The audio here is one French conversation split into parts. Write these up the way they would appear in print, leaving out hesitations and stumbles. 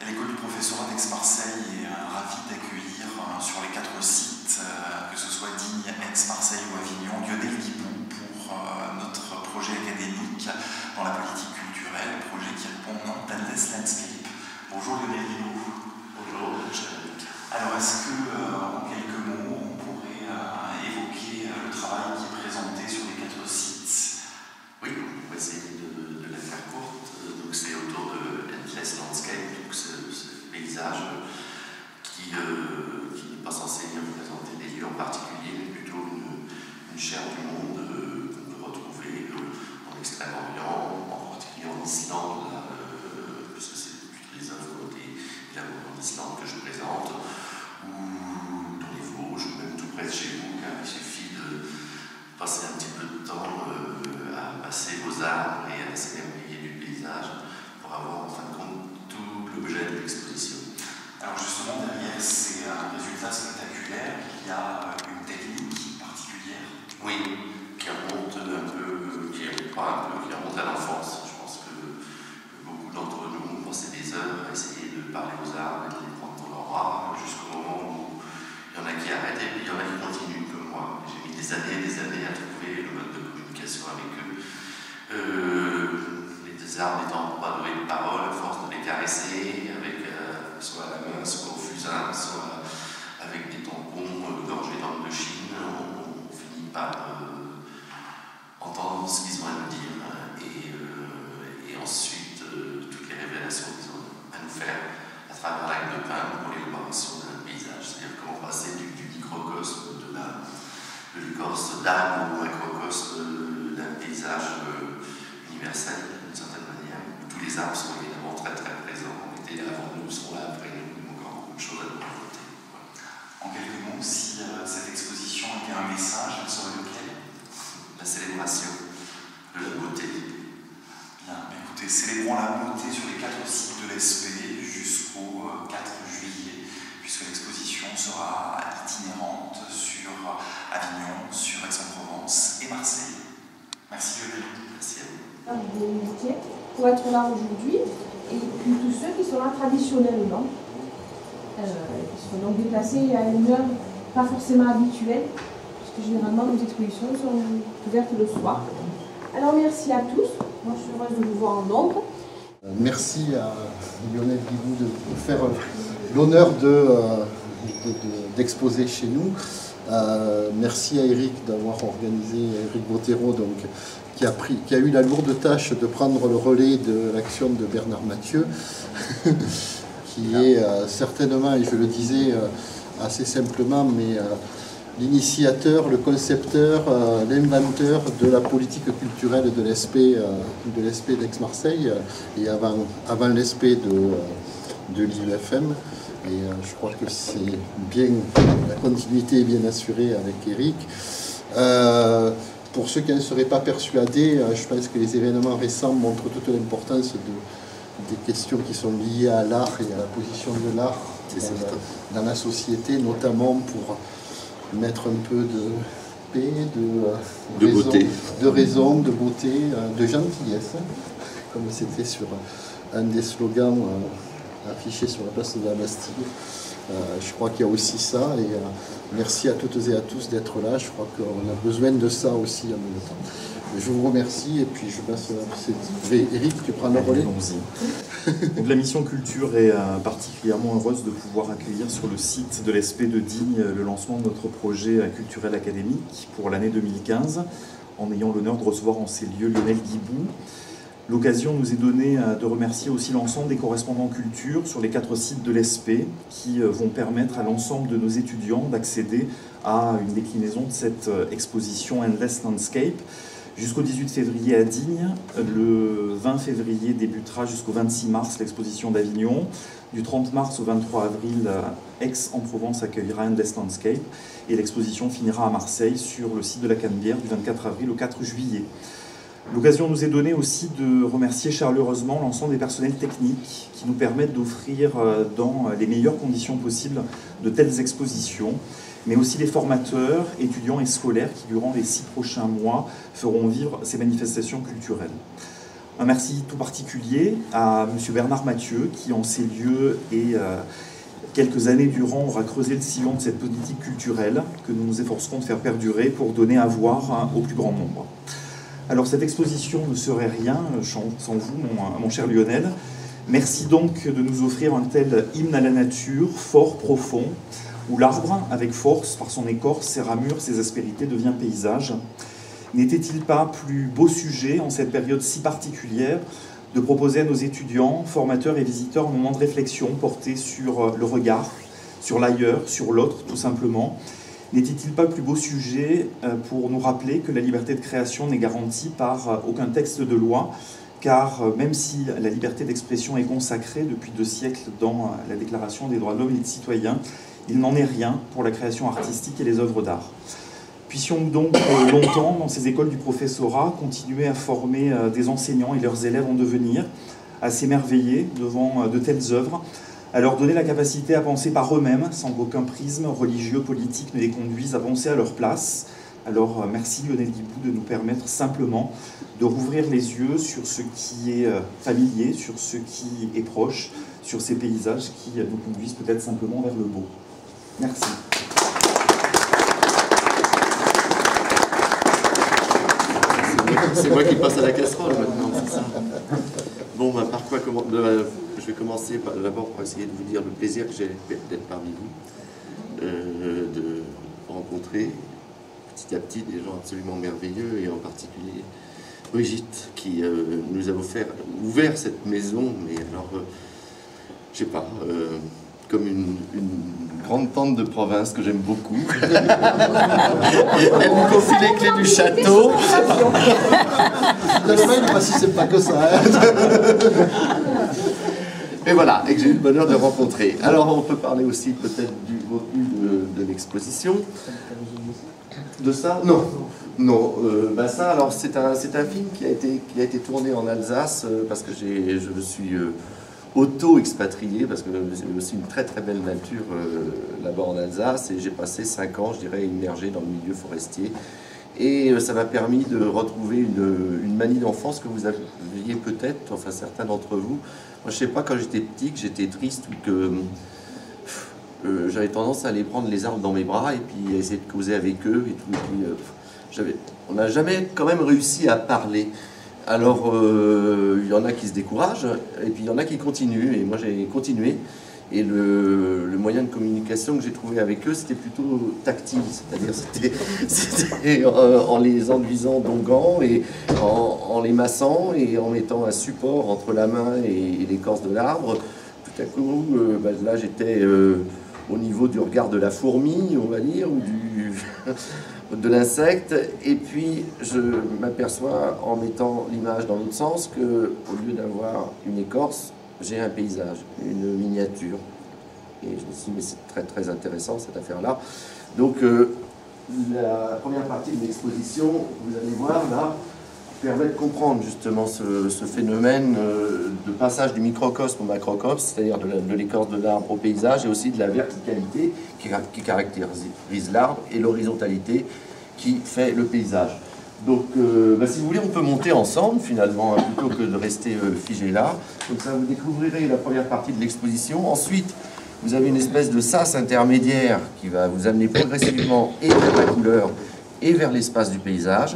L'école du professorat d'Aix-Marseille est ravie d'accueillir sur les 4 sites, que ce soit Digne, Aix-Marseille ou Avignon, Lionel Guiboud pour notre projet académique dans la politique culturelle, projet qui répond au nom d'Endless Landscape. Bonjour Lionel Guiboud. Bonjour. Alors est-ce que, en quelques mots, on pourrait évoquer le travail qui est présenté sur les 4 sites? Oui, on va essayer de la faire courte. Donc c'est autour de Endless Landscape, donc ce paysage qui n'est pas censé représenter des lieux en particulier, mais plutôt une chair du monde qu'on peut retrouver en Extrême-Orient, en particulier en Islande, puisque c'est plutôt les œuvres des en Islande que je présente, ou dans les Vosges, ou même tout près de chez vous, car il suffit de passer un petit peu de temps à passer aux arbres et à s'émerveiller du paysage pour avoir en fin de compte tout l'objet de l'exposition. Alors justement, derrière ces résultats spectaculaires, il y a une technique particulière. Oui, qui remonte à l'enfance. Je pense que beaucoup d'entre nous ont passé des heures à essayer de parler aux arbres et de les prendre dans leurs bras, jusqu'au moment où il y en a qui arrêtent et puis il y en a qui continuent comme moi. J'ai mis des années et des années à trouver le mode de communication avec eux. Les deux arbres n'étant pas doués de parole, à force de les caresser, avec soit à la main, soit au fusain, soit avec des tampons gorgés d'encre de Chine, on finit par entendre ce qu'ils ont à nous dire et ensuite toutes les révélations qu'ils ont à nous faire à travers l'acte de peindre pour l'élaboration d'un paysage. C'est-à-dire comment passer du microcosme de l'écorce d'arbre au macrocosme d'un paysage universel d'une certaine manière, où tous les arbres sont évidemment très très présents, ont été là avant nous, sont là après nous, il y a encore beaucoup de choses à nous raconter. En quelques mots, si cette exposition était un message, elle serait lequel? La célébration de la beauté. Bien, écoutez, célébrons la beauté sur les 4 sites de l'ESP jusqu'au 4 juillet, puisque l'exposition sera itinérante sur Avignon, sur Aix-en-Provence et Marseille. Merci Lionel. Merci à vous. Des métiers pour être là aujourd'hui, et puis tous ceux qui sont là traditionnellement, qui sont donc déplacés à une heure pas forcément habituelle, puisque généralement nos expositions sont ouvertes le soir. Alors merci à tous, moi je suis heureuse de vous voir en nombre. Merci à Lionel Guiboud de faire l'honneur d'exposer chez nous. Merci à Eric d'avoir organisé, Eric Bottero, donc, qui a eu la lourde tâche de prendre le relais de l'action de Bernard Mathieu, qui est certainement, et je le disais assez simplement, mais l'initiateur, le concepteur, l'inventeur de la politique culturelle de l'ESP d'Aix-Marseille, et avant l'ESP de l'IUFM. Et je crois que c'est bien, la continuité est bien assurée avec Eric. Pour ceux qui ne seraient pas persuadés, je pense que les événements récents montrent toute l'importance des questions qui sont liées à l'art et à la position de l'art dans la société, notamment pour mettre un peu de paix, de raison, de beauté, de gentillesse, comme c'était sur un des slogans affichés sur la place de la Bastille. Je crois qu'il y a aussi ça, et merci à toutes et à tous d'être là. Je crois qu'on a besoin de ça aussi en même temps. Je vous remercie, et puis je passe à Eric, tu prends le relais. Donc, la mission culture est particulièrement heureuse de pouvoir accueillir sur le site de l'ESP de Digne le lancement de notre projet culturel académique pour l'année 2015, en ayant l'honneur de recevoir en ces lieux Lionel Guiboud. L'occasion nous est donnée de remercier aussi l'ensemble des correspondants culture sur les 4 sites de l'ESP qui vont permettre à l'ensemble de nos étudiants d'accéder à une déclinaison de cette exposition Endless Landscape. Jusqu'au 18 février à Digne, le 20 février débutera jusqu'au 26 mars l'exposition d'Avignon. Du 30 mars au 23 avril, Aix-en-Provence accueillera Endless Landscape et l'exposition finira à Marseille sur le site de la Canebière du 24 avril au 4 juillet. L'occasion nous est donnée aussi de remercier chaleureusement l'ensemble des personnels techniques qui nous permettent d'offrir dans les meilleures conditions possibles de telles expositions, mais aussi les formateurs, étudiants et scolaires qui, durant les 6 prochains mois, feront vivre ces manifestations culturelles. Un merci tout particulier à M. Bernard Mathieu, qui en ces lieux et quelques années durant aura creusé le sillon de cette politique culturelle que nous nous efforcerons de faire perdurer pour donner à voir au plus grand nombre. Alors cette exposition ne serait rien sans vous, mon cher Lionel. Merci donc de nous offrir un tel hymne à la nature, fort, profond, où l'arbre, avec force, par son écorce, ses ramures, ses aspérités, devient paysage. N'était-il pas plus beau sujet, en cette période si particulière, de proposer à nos étudiants, formateurs et visiteurs un moment de réflexion porté sur le regard, sur l'ailleurs, sur l'autre, tout simplement. N'était-il pas plus beau sujet pour nous rappeler que la liberté de création n'est garantie par aucun texte de loi, car même si la liberté d'expression est consacrée depuis 2 siècles dans la Déclaration des droits de l'homme et des citoyens, il n'en est rien pour la création artistique et les œuvres d'art. Puissions-nous donc longtemps, dans ces écoles du professorat, continuer à former des enseignants et leurs élèves en devenir, à s'émerveiller devant de telles œuvres, à leur donner la capacité à penser par eux-mêmes, sans qu'aucun prisme religieux, politique ne les conduise à penser à leur place. Alors merci Lionel Guiboud de nous permettre simplement de rouvrir les yeux sur ce qui est familier, sur ce qui est proche, sur ces paysages qui nous conduisent peut-être simplement vers le beau. Merci. C'est moi qui passe à la casserole maintenant, c'est ça. Bon, ben, par quoi je vais commencer d'abord par essayer de vous dire le plaisir que j'ai d'être parmi vous, de rencontrer petit à petit des gens absolument merveilleux, et en particulier Brigitte qui nous a ouvert cette maison, mais alors, je sais pas, comme une grande tante de province que j'aime beaucoup. Elle nous confie les clés du château. Si c'est pas que ça. Hein. Et voilà, et que j'ai eu le bonheur de rencontrer. Alors on peut parler aussi peut-être du contenu de l'exposition. De ça? Non. Non, bah ça, alors c'est un film qui a été tourné en Alsace parce que je me suis auto-expatrié, parce que c'est aussi une très très belle nature là-bas en Alsace, et j'ai passé 5 ans, je dirais, immergé dans le milieu forestier, et ça m'a permis de retrouver une manie d'enfance que vous aviez peut-être, enfin certains d'entre vous. Moi je sais pas, quand j'étais petit, que j'étais triste, ou que j'avais tendance à aller prendre les arbres dans mes bras et puis essayer de causer avec eux et tout, et puis, on n'a jamais quand même réussi à parler. Alors, il y en a qui se découragent, et puis il y en a qui continuent, et moi j'ai continué. Et le moyen de communication que j'ai trouvé avec eux, c'était plutôt tactile, c'est-à-dire c'était en les enduisant d'onguents, et en les massant, et en mettant un support entre la main et l'écorce de l'arbre. Tout à coup, là j'étais au niveau du regard de la fourmi, on va dire, ou de l'insecte, et puis je m'aperçois en mettant l'image dans l'autre sens que, au lieu d'avoir une écorce, j'ai un paysage, une miniature. Et je me suis dit, mais c'est très très intéressant cette affaire-là. Donc la première partie de l'exposition, vous allez voir là, permet de comprendre justement ce phénomène de passage du microcosme au macrocosme, c'est-à-dire de l'écorce de l'arbre au paysage, et aussi de la verticalité qui caractérise l'arbre, et l'horizontalité qui fait le paysage. Donc, si vous voulez, on peut monter ensemble, finalement, hein, plutôt que de rester figé là. Donc ça, vous découvrirez la première partie de l'exposition. Ensuite, vous avez une espèce de sas intermédiaire qui va vous amener progressivement et vers la couleur et vers l'espace du paysage.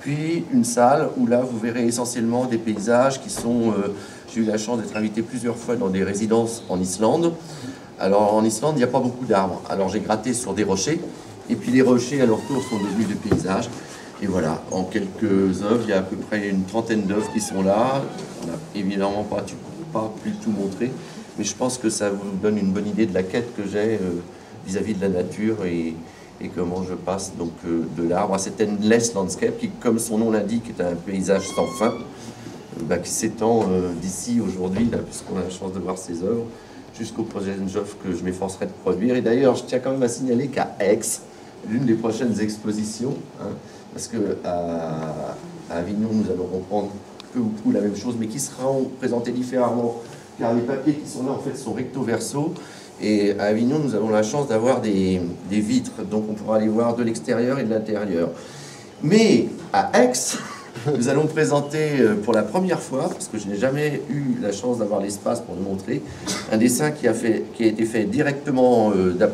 Puis une salle où là, vous verrez essentiellement des paysages qui sont... j'ai eu la chance d'être invité plusieurs fois dans des résidences en Islande. Alors, en Islande, il n'y a pas beaucoup d'arbres. Alors, j'ai gratté sur des rochers. Et puis, les rochers, à leur tour, sont devenus des paysages. Et voilà, en quelques œuvres, il y a à peu près une trentaine d'œuvres qui sont là. On n'a évidemment pas pu tout montrer, mais je pense que ça vous donne une bonne idée de la quête que j'ai vis-à-vis de la nature, et comment je passe donc de l'arbre à cet endless landscape qui, comme son nom l'indique, est un paysage sans fin, qui s'étend d'ici aujourd'hui, puisqu'on a la chance de voir ces œuvres, jusqu'aux prochaines œuvres que je m'efforcerai de produire. Et d'ailleurs, je tiens quand même à signaler qu'à Aix, l'une des prochaines expositions, parce qu'à Avignon, nous allons reprendre peu ou prou la même chose, mais qui seront présentés différemment, car les papiers qui sont là, en fait, sont recto-verso. Et à Avignon, nous avons la chance d'avoir des vitres, donc on pourra aller voir de l'extérieur et de l'intérieur. Mais à Aix, Nous allons présenter pour la première fois, parce que je n'ai jamais eu la chance d'avoir l'espace pour le montrer, un dessin qui a été fait directement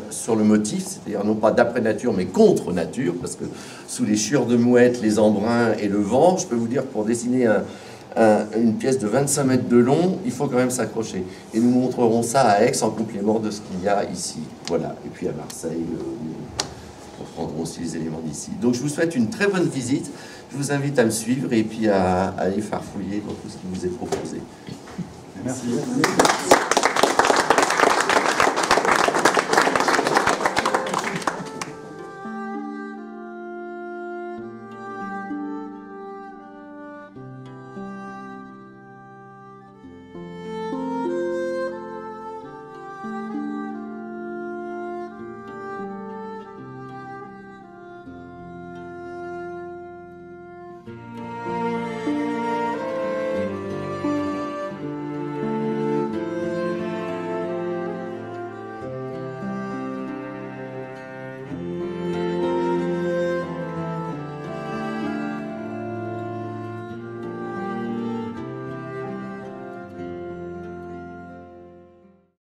sur le motif, c'est-à-dire non pas d'après nature, mais contre nature, parce que sous les chiures de mouettes, les embruns et le vent, je peux vous dire, pour dessiner une pièce de 25 mètres de long, il faut quand même s'accrocher. Et nous montrerons ça à Aix en complément de ce qu'il y a ici. Voilà. Et puis à Marseille, on prendra aussi les éléments d'ici. Donc je vous souhaite une très bonne visite. Je vous invite à me suivre et puis à aller farfouiller dans tout ce qui vous est proposé. Merci.